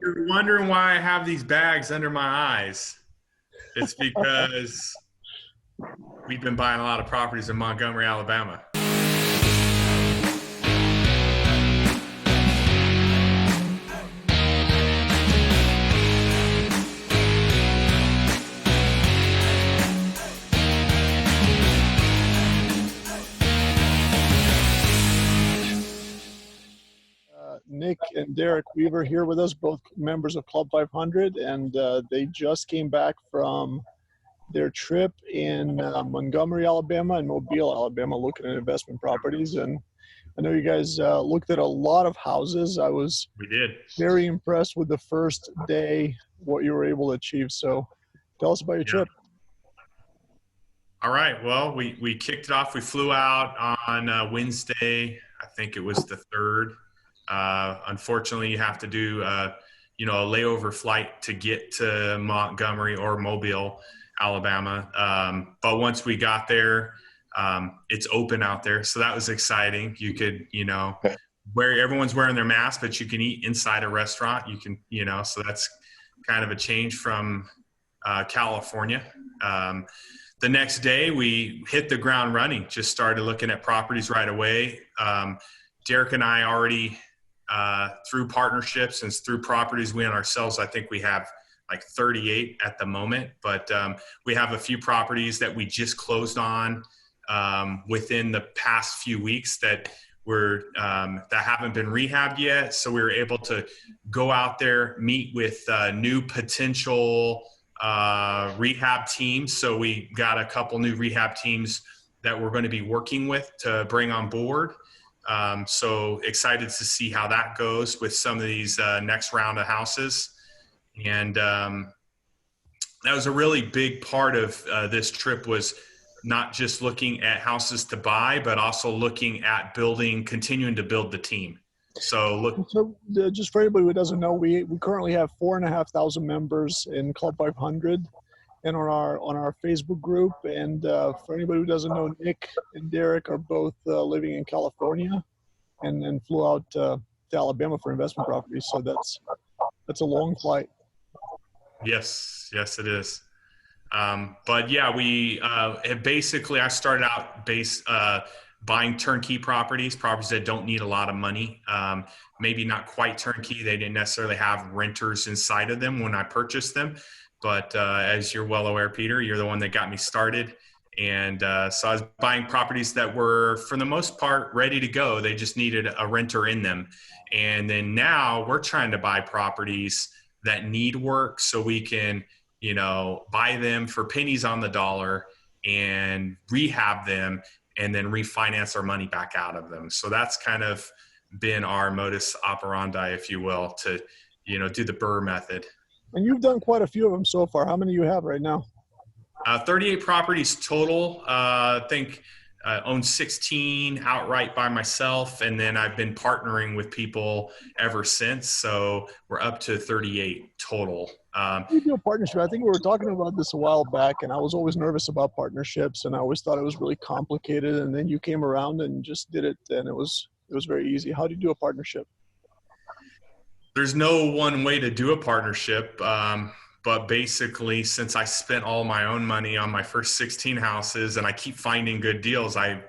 you're wondering why I have these bags under my eyes, it's because we've been buying a lot of properties in Montgomery, Alabama. Nick and Derek Weaver here with us, both members of Club 500, and they just came back from their trip in Montgomery, Alabama and Mobile, Alabama, looking at investment properties. And I know you guys looked at a lot of houses. We did. Very impressed with the first day, what you were able to achieve. So tell us about your trip. All right. Well, we kicked it off. We flew out on Wednesday. I think it was the 3rd. Unfortunately, you have to do, a layover flight to get to Montgomery or Mobile, Alabama. But once we got there, it's open out there. So that was exciting. You could, everyone's wearing their mask, but you can eat inside a restaurant. You can, so that's kind of a change from California. The next day we hit the ground running, just started looking at properties right away. Derek and I already, through partnerships and through properties we own ourselves, I think we have like 38 at the moment, but we have a few properties that we just closed on within the past few weeks that that haven't been rehabbed yet. So we were able to go out there, meet with new potential rehab teams. So we got a couple new rehab teams that we're going to be working with to bring on board. So excited to see how that goes with some of these next round of houses. And that was a really big part of this trip, was not just looking at houses to buy, but also looking at continuing to build the team. So just for anybody who doesn't know, we currently have 4,500 members in Club 500 and on our Facebook group. And for anybody who doesn't know, Nick and Derek are both living in California and flew out to Alabama for investment properties. So that's a long flight. Yes, it is. But yeah, we I started out buying turnkey properties that don't need a lot of money. Maybe not quite turnkey. They didn't necessarily have renters inside of them when I purchased them. But as you're well aware, Peter, you're the one that got me started. And so I was buying properties that were, for the most part, ready to go. They just needed a renter in them. And then now we're trying to buy properties that need work so we can, buy them for pennies on the dollar and rehab them and then refinance our money back out of them. So that's kind of been our modus operandi, if you will, to, do the Burr method. And you've done quite a few of them so far. How many do you have right now? 38 properties total. I think own 16 outright by myself, and then I've been partnering with people ever since. So we're up to 38 total. You do a partnership. I think we were talking about this a while back, and I was always nervous about partnerships, and I always thought it was really complicated. And then you came around and just did it, and it was very easy. How do you do a partnership? There's no one way to do a partnership. But basically, since I spent all my own money on my first 16 houses and I keep finding good deals, I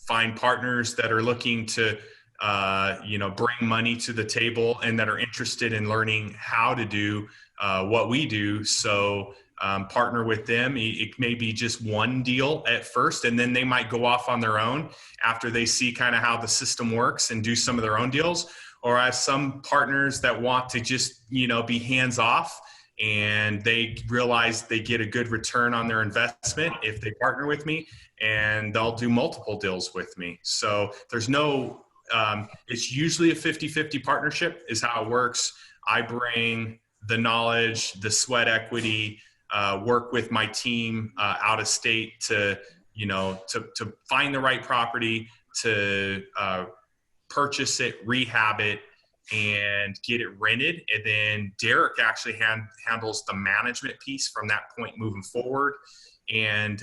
find partners that are looking to, bring money to the table and that are interested in learning how to do what we do. So partner with them. It may be just one deal at first, and then they might go off on their own after they see kind of how the system works and do some of their own deals. Or I have some partners that want to just, be hands off, and they realize they get a good return on their investment if they partner with me, and they'll do multiple deals with me. So there's no, it's usually a 50-50 partnership is how it works. I bring the knowledge, the sweat equity, work with my team out of state to find the right property, to purchase it, rehab it, and get it rented. And then Derek actually handles the management piece from that point moving forward. And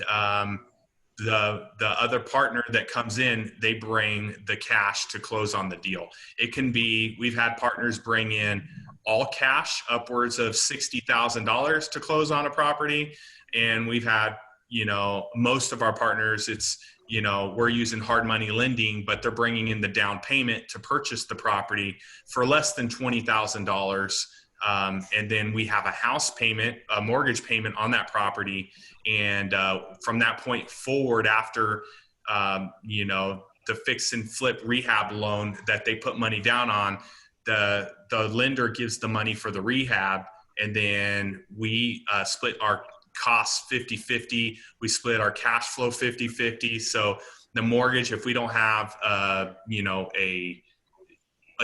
the other partner that comes in, they bring the cash to close on the deal. It can be, we've had partners bring in all cash, upwards of $60,000 to close on a property. And we've had, most of our partners, it's, we're using hard money lending, but they're bringing in the down payment to purchase the property for less than $20,000. And then we have a house payment, a mortgage payment on that property. And from that point forward, after, the fix and flip rehab loan that they put money down on, the lender gives the money for the rehab. And then we split our costs 50-50. We split our cash flow 50-50. So the mortgage, if we don't have, a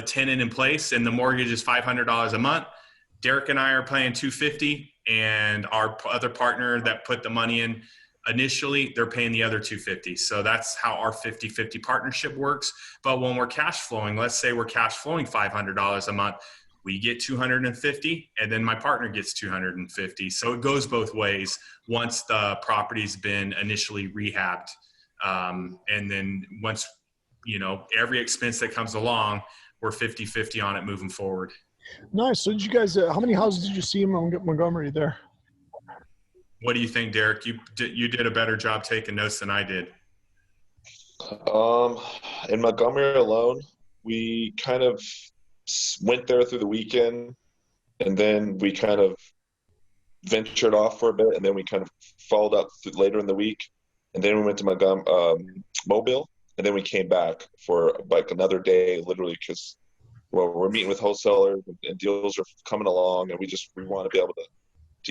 tenant in place and the mortgage is $500 a month, Derek and I are paying $250, and our other partner that put the money in initially, they're paying the other $250. So that's how our 50-50 partnership works. But when we're cash flowing, let's say we're cash flowing $500 a month, we get $250, and then my partner gets $250. So it goes both ways once the property's been initially rehabbed. And then once, every expense that comes along, we're 50-50 on it moving forward. Nice. So did you guys, how many houses did you see in Montgomery there? What do you think, Derek? You did a better job taking notes than I did. In Montgomery alone, we kind of went there through the weekend, and then we kind of ventured off for a bit, and then we kind of followed up later in the week, and then we went to Mobile, and then we came back for like another day, literally, because we're meeting with wholesalers and deals are coming along, and we want to be able to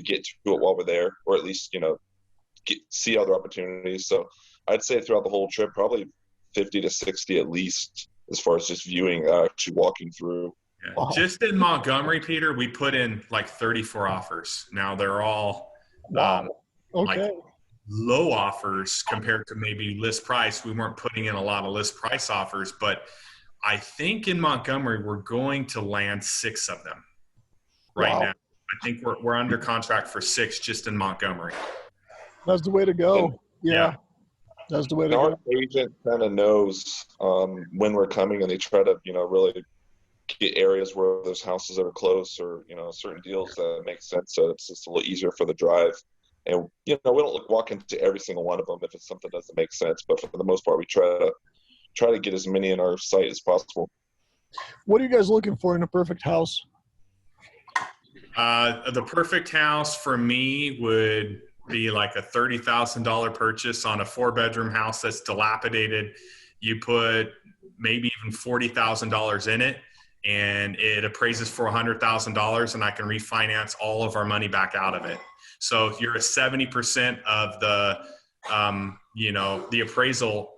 get to it while we're there, or at least see other opportunities. So I'd say throughout the whole trip, probably 50 to 60 at least, as far as just viewing, actually walking through. Yeah. Wow. Just in Montgomery, Peter, we put in like 34 offers. Now they're all like low offers compared to maybe list price. We weren't putting in a lot of list price offers, but I think in Montgomery, we're going to land 6 of them right now. I think we're under contract for 6 just in Montgomery. That's the way to go. Yeah. That's the way to go. Our agent kind of knows when we're coming, and they try to, really get areas where there's houses that are close, or, certain deals that make sense. So it's just a little easier for the drive. And, we don't walk into every single one of them if it's something that doesn't make sense. But for the most part, we try to get as many in our site as possible. What are you guys looking for in a perfect house? The perfect house for me would be like a $30,000 purchase on a 4-bedroom house that's dilapidated. You put maybe even $40,000 in it, and it appraises for $100,000, and I can refinance all of our money back out of it. So if you're at 70% of the, the appraisal,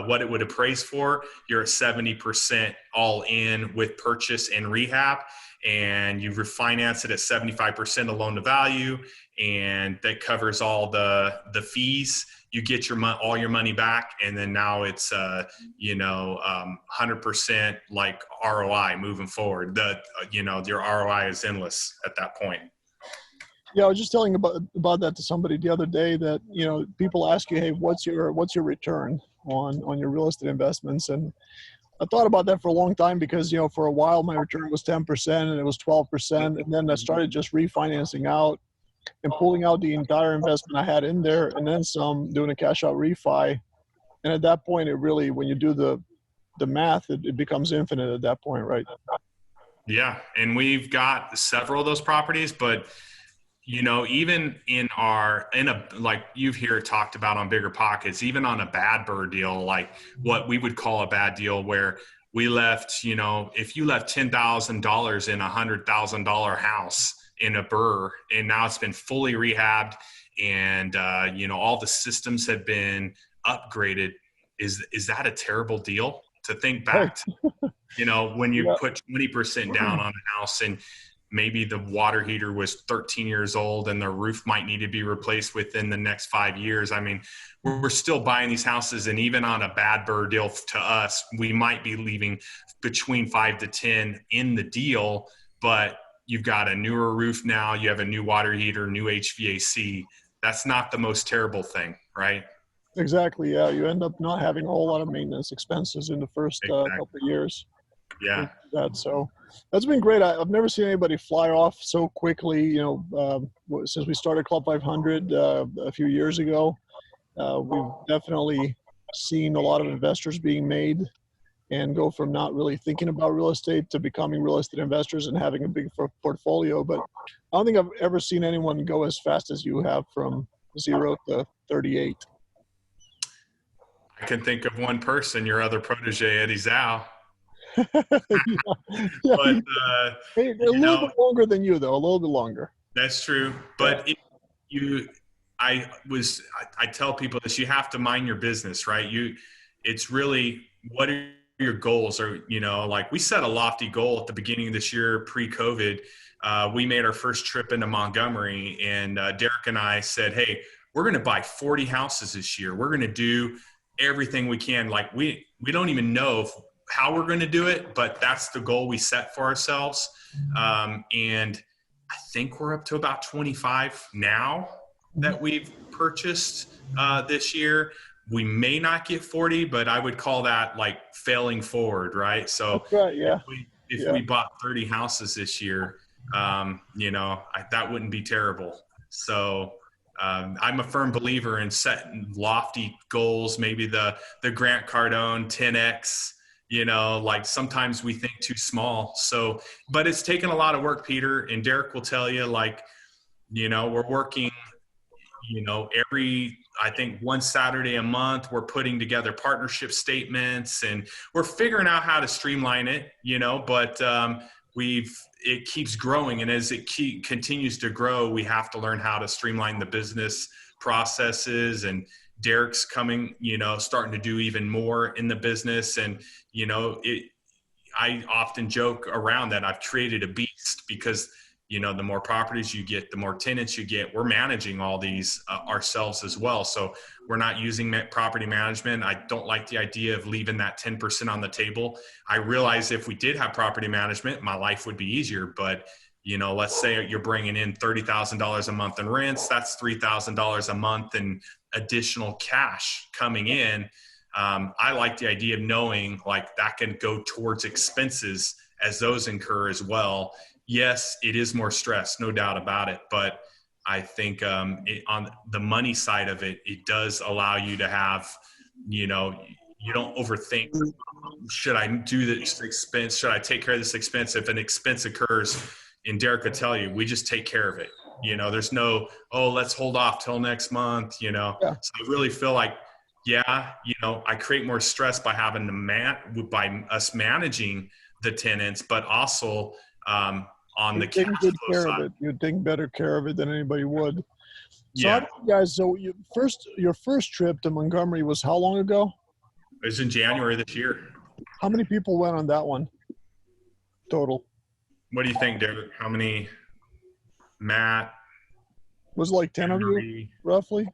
what it would appraise for, you're at 70% all in with purchase and rehab, and you refinance it at 75% of loan to value, and that covers all the fees. You get all your money back, and then now it's 100% like ROI moving forward. Your ROI is endless at that point. Yeah, I was just telling about that to somebody the other day, that people ask you, hey, what's your return on your real estate investments? And I thought about that for a long time, because for a while my return was 10% and it was 12%, and then I started just refinancing out and pulling out the entire investment I had in there, and then some, doing a cash out refi. And at that point, it really, when you do the math, it becomes infinite at that point, right? Yeah, and we've got several of those properties, but even like you've here talked about on Bigger Pockets, even on a bad BRRRR deal, like what we would call a bad deal, where we left, if you left $10,000 in a $100,000 house in a BRRRR, and now it's been fully rehabbed, and all the systems have been upgraded, is that a terrible deal to think back to? When you put 20% down on a house, and maybe the water heater was 13 years old and the roof might need to be replaced within the next 5 years. I mean, we're still buying these houses, and even on a bad BRRRR deal to us, we might be leaving between 5 to 10 in the deal, but you've got a newer roof now, you have a new water heater, new HVAC. That's not the most terrible thing, right? Exactly. Yeah. You end up not having a whole lot of maintenance expenses in the first couple of years. Yeah. So That's been great. I've never seen anybody fly off so quickly. Since we started Club 500 a few years ago, we've definitely seen a lot of investors being made and go from not really thinking about real estate to becoming real estate investors and having a big portfolio. But I don't think I've ever seen anyone go as fast as you have from 0 to 38. I can think of one person, your other protege, Eddie Zhao. Yeah, But, a little bit longer than you, though, a little bit longer. That's true. But I tell people this, you have to mind your business, right? It's really, what are your goals? Or, like we set a lofty goal at the beginning of this year, pre-COVID. We made our first trip into Montgomery, and Derek and I said, hey, we're going to buy 40 houses this year. We're going to do everything we can. Like we don't even know how we're going to do it, but that's the goal we set for ourselves. And I think we're up to about 25 now that we've purchased this year. We may not get 40, but I would call that like failing forward, right? So that's right, yeah. if we bought 30 houses this year, that wouldn't be terrible. So I'm a firm believer in setting lofty goals, maybe the Grant Cardone 10X. Like sometimes we think too small. So, but it's taken a lot of work, Peter, and Derek will tell you, like, we're working, I think one Saturday a month, we're putting together partnership statements and we're figuring out how to streamline it, but it keeps growing. And as it continues to grow, we have to learn how to streamline the business processes. And Derek's coming, starting to do even more in the business. And, I often joke around that I've created a beast because, the more properties you get, the more tenants you get. We're managing all these ourselves as well. So we're not using property management. I don't like the idea of leaving that 10% on the table. I realize if we did have property management, my life would be easier. But, let's say you're bringing in $30,000 a month in rents. That's $3,000 a month in additional cash coming in. I like the idea of knowing like that can go towards expenses as those incur as well. Yes, it is more stress, no doubt about it. But I think on the money side of it, it does allow you to have, you don't overthink. Should I do this expense? Should I take care of this expense? If an expense occurs, and Derek could tell you, we just take care of it. There's no, let's hold off till next month, Yeah. So I really feel like, I create more stress by having by us managing the tenants, but also on the cash flow side. You'd take better care of it than anybody would. So Yeah. your first trip to Montgomery was how long ago? It was in January this year. How many people went on that one total? What do you think, Derek? How many? Matt? Was it like 10 of you, roughly?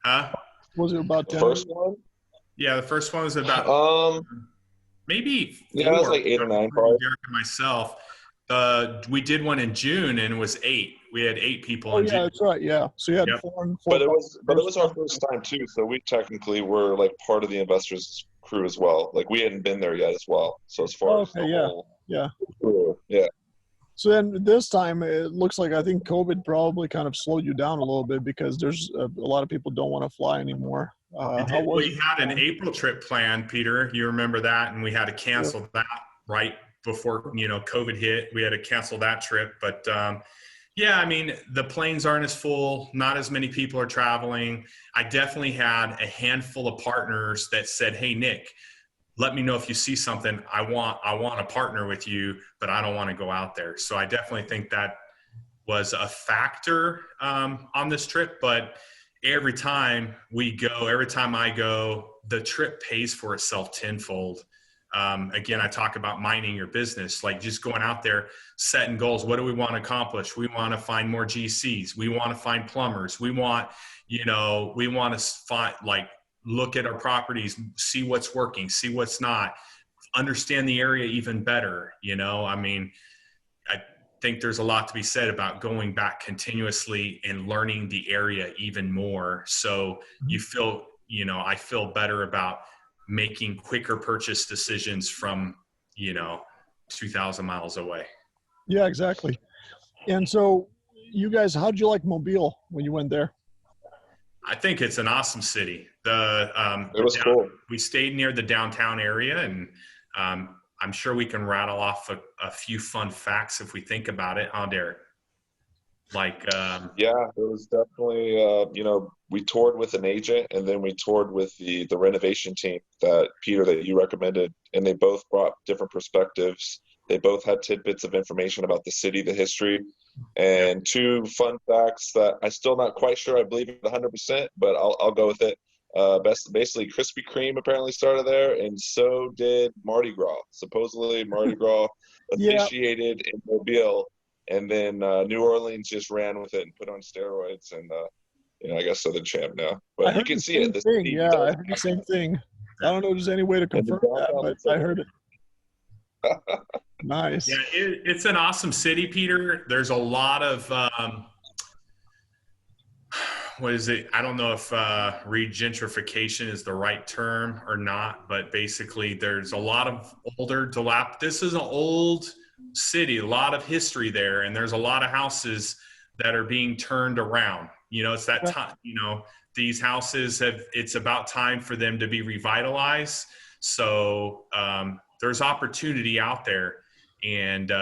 Huh? Was it about 10? The first one? Yeah, the first one was about maybe 4. Yeah, it was like 8 or 9 probably. Derek and myself. We did one in June and it was 8. We had 8 people in June. Yeah, that's right. Yeah. So you had 4. But it was our first time too. So we technically were like part of the investors crew as well. Like we hadn't been there yet as well. So as far as the whole crew, yeah. So then this time it looks like I think COVID probably kind of slowed you down a little bit because there's a lot of people don't want to fly anymore. We had an April trip planned, Peter. You remember that? And we had to cancel that right before, COVID hit. We had to cancel that trip. But the planes aren't as full. Not as many people are traveling. I definitely had a handful of partners that said, hey, Nick, let me know if you see something. I want to partner with you, but I don't want to go out there. So I definitely think that was a factor on this trip. But every time I go, the trip pays for itself tenfold. Again, I talk about minding your business, like just going out there, setting goals. What do we want to accomplish? We want to find more GCs. We want to find plumbers. We want to find, look at our properties, see what's working, see what's not, understand the area even better. I think there's a lot to be said about going back continuously and learning the area even more. So I feel better about making quicker purchase decisions from, 2,000 miles away. Yeah, exactly. And so you guys, how did you like Mobile when you went there? I think it's an awesome city. It was cool. We stayed near the downtown area, and I'm sure we can rattle off a few fun facts if we think about it, huh, Derek? Like, Yeah, it was definitely, we toured with an agent and then we toured with the renovation team that Peter, that you recommended, and they both brought different perspectives. They both had tidbits of information about the city, the history, yep. and two fun facts that I'm still not quite sure I believe it 100%, but I'll go with it. Basically, Krispy Kreme apparently started there, and so did Mardi Gras. Supposedly, Mardi Gras Yeah, initiated in Mobile, and then New Orleans just ran with it and put on steroids, and I guess they're the champ now. I But you heard can the see it. same The thing. city Yeah, I does, heard the same thing. I don't know if there's any way to and the confirm that, downtown but looks like I heard it. Yeah, Nice. it's an awesome city, Peter. There's a lot of what is it? I don't know if regentrification is the right term or not, but basically there's a lot of older This is an old city, a lot of history there, and there's a lot of houses that are being turned around. It's that Yeah. time, these houses it's about time for them to be revitalized. So there's opportunity out there. And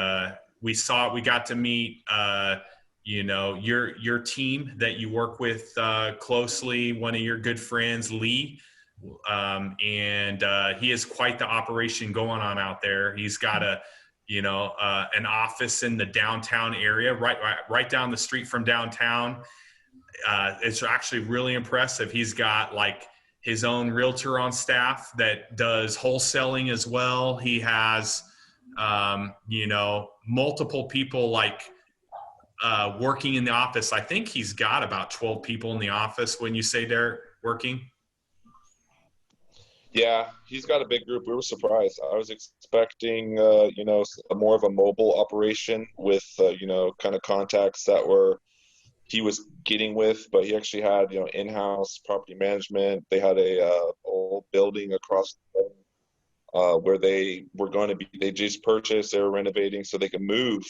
we got to meet your team that you work with closely, one of your good friends, Lee, and he has quite the operation going on out there. He's got an office in the downtown area, right down the street from downtown. It's actually really impressive. He's got like his own realtor on staff that does wholesaling as well. He has multiple people working in the office. I think he's got about 12 people in the office when you say they're working. Yeah, he's got a big group. We were surprised. I was expecting, more of a mobile operation with, kind of contacts that he was getting with, but he actually had, in-house property management. They had a old building across where they were going to be. They just purchased. They were renovating so they could move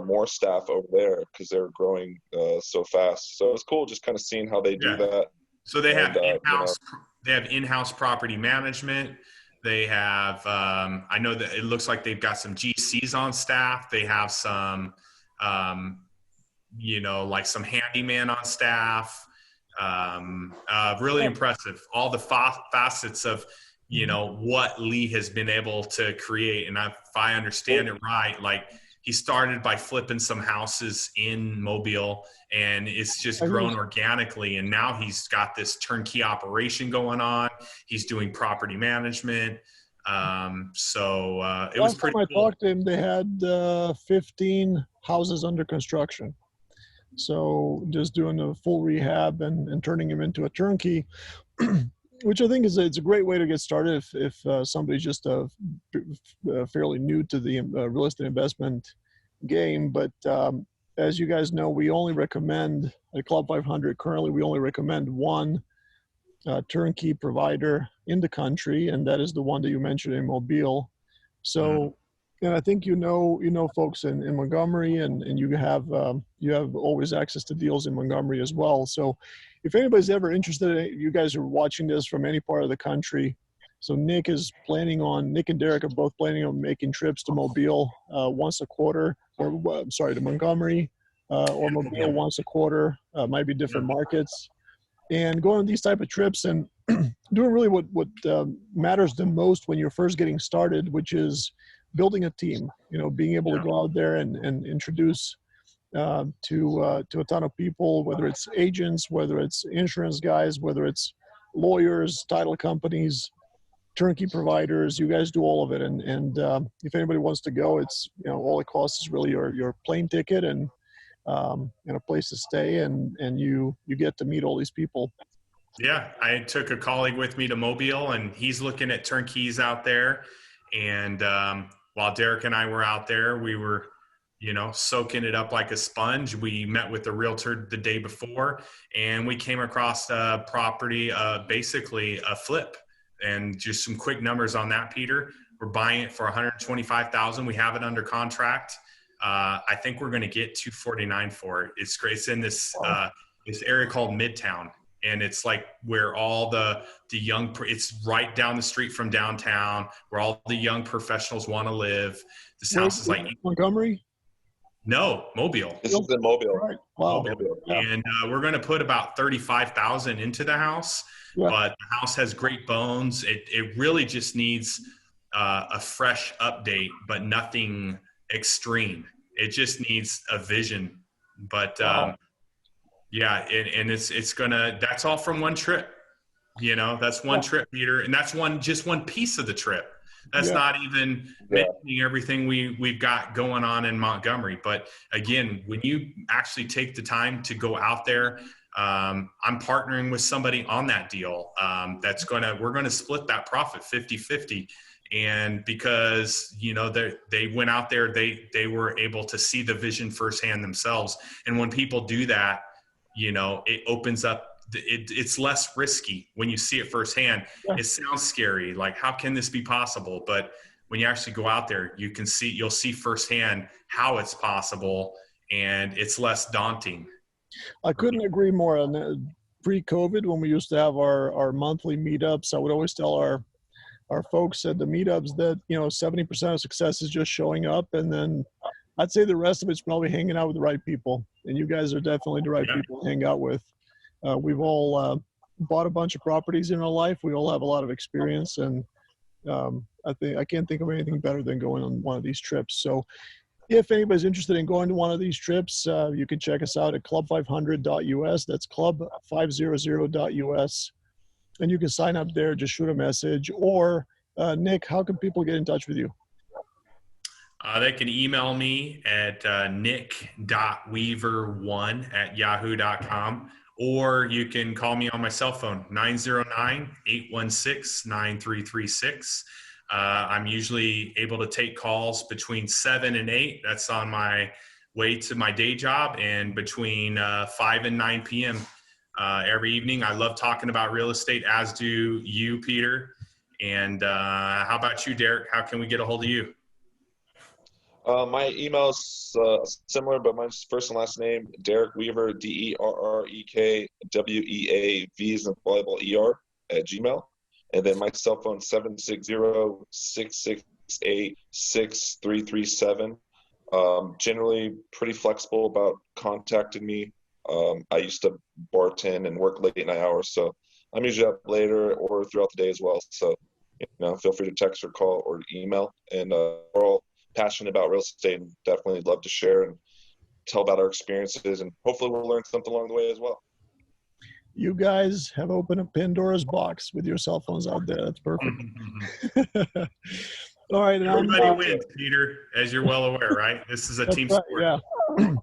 more staff over there because they're growing so fast. So it's cool just kind of seeing how they do that. So they have in-house. You know, They have in-house property management. They have. I know that it looks like they've got some GCs on staff. They have some, like some handyman on staff. Really impressive. All the facets of what Lee has been able to create. And if I understand it right, like he started by flipping some houses in Mobile, and it's just grown organically. And now he's got this turnkey operation going on. He's doing property management. So it was pretty Last time I cool. talked to him, they had 15 houses under construction. So just doing a full rehab and turning him into a turnkey, which I think it's a great way to get started if somebody's just fairly new to the real estate investment game. But as you guys know, we only recommend at Club 500 currently, we only recommend one turnkey provider in the country, and that is the one that you mentioned in Mobile. So, and I think folks in Montgomery, and you have always access to deals in Montgomery as well. So, if anybody's ever interested, you guys are watching this from any part of the country. So Nick and Derek are both planning on making trips to Mobile once a quarter, or to Montgomery or Mobile once a quarter. Might be different markets, and going on these type of trips and doing really what matters the most when you're first getting started, which is building a team. Being able to go out there and introduce to a ton of people, whether it's agents, whether it's insurance guys, whether it's lawyers, title companies, turnkey providers. You guys do all of it, and if anybody wants to go, it's all it costs is really your plane ticket and a place to stay, and you get to meet all these people. Yeah, I took a colleague with me to Mobile, and he's looking at turnkeys out there. And while Derek and I were out there, we were, soaking it up like a sponge. We met with the realtor the day before, and we came across a property, basically a flip. And just some quick numbers on that, Peter. We're buying it for 125,000. We have it under contract. I think we're going to get 249 for it. It's great. It's in this area called Midtown, and it's like where all the young. It's right down the street from downtown, where all the young professionals want to live. This house is like Montgomery. No, Mobile. This is in Mobile. Right. Wow. Mobile. Yeah. And we're going to put about 35,000 into the house, but the house has great bones. It really just needs a fresh update, but nothing extreme. It just needs a vision. But yeah, and it's gonna. That's all from one trip. That's one trip, Peter, and that's just one piece of the trip. That's not even mentioning everything we've got going on in Montgomery. But again, when you actually take the time to go out there, I'm partnering with somebody on that deal. We're going to split that profit 50-50. And because, they went out there, they were able to see the vision firsthand themselves. And when people do that, it opens up. It's less risky when you see it firsthand. It sounds scary, like how can this be possible? But when you actually go out there, you'll see firsthand how it's possible, and it's less daunting. I couldn't agree more. On that. Pre-COVID, when we used to have our monthly meetups, I would always tell our folks at the meetups that 70% of success is just showing up, and then I'd say the rest of it's probably hanging out with the right people. And you guys are definitely the right people to hang out with. We've all bought a bunch of properties in our life. We all have a lot of experience, and I can't think of anything better than going on one of these trips. So if anybody's interested in going to one of these trips, you can check us out at club500.us. That's club500.us. And you can sign up there, just shoot a message. Or Nick, how can people get in touch with you? They can email me at nick.weaver1@yahoo.com. Or you can call me on my cell phone, 909-816-9336. I'm usually able to take calls between 7 and 8. That's on my way to my day job, and between 5 and 9 p.m. Every evening. I love talking about real estate, as do you, Peter. And how about you, Derek? How can we get a hold of you? My email's similar, but mine's first and last name, Derek Weaver, DerrekWeaver as in volleyball ER @gmail. And then my cell phone, 760-668-6337. Generally pretty flexible about contacting me. I used to bartend and work late night hours, so I'm usually up later or throughout the day as well. So, feel free to text or call or email. And we're all passionate about real estate and definitely love to share and tell about our experiences, and hopefully we'll learn something along the way as well. You guys have opened a Pandora's box with your cell phones out there. That's perfect. All right. Everybody wins, Peter, as you're well aware, right? This is a team sport. Yeah. I'm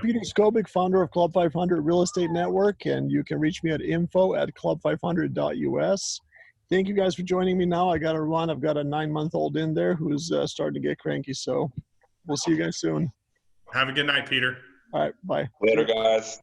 Peter Skobik, founder of Club 500 Real Estate Network, and you can reach me at info@club500.us. Thank you guys for joining me now. I got to run. I've got a 9-month-old in there who's starting to get cranky. So we'll see you guys soon. Have a good night, Peter. All right. Bye. Later, guys.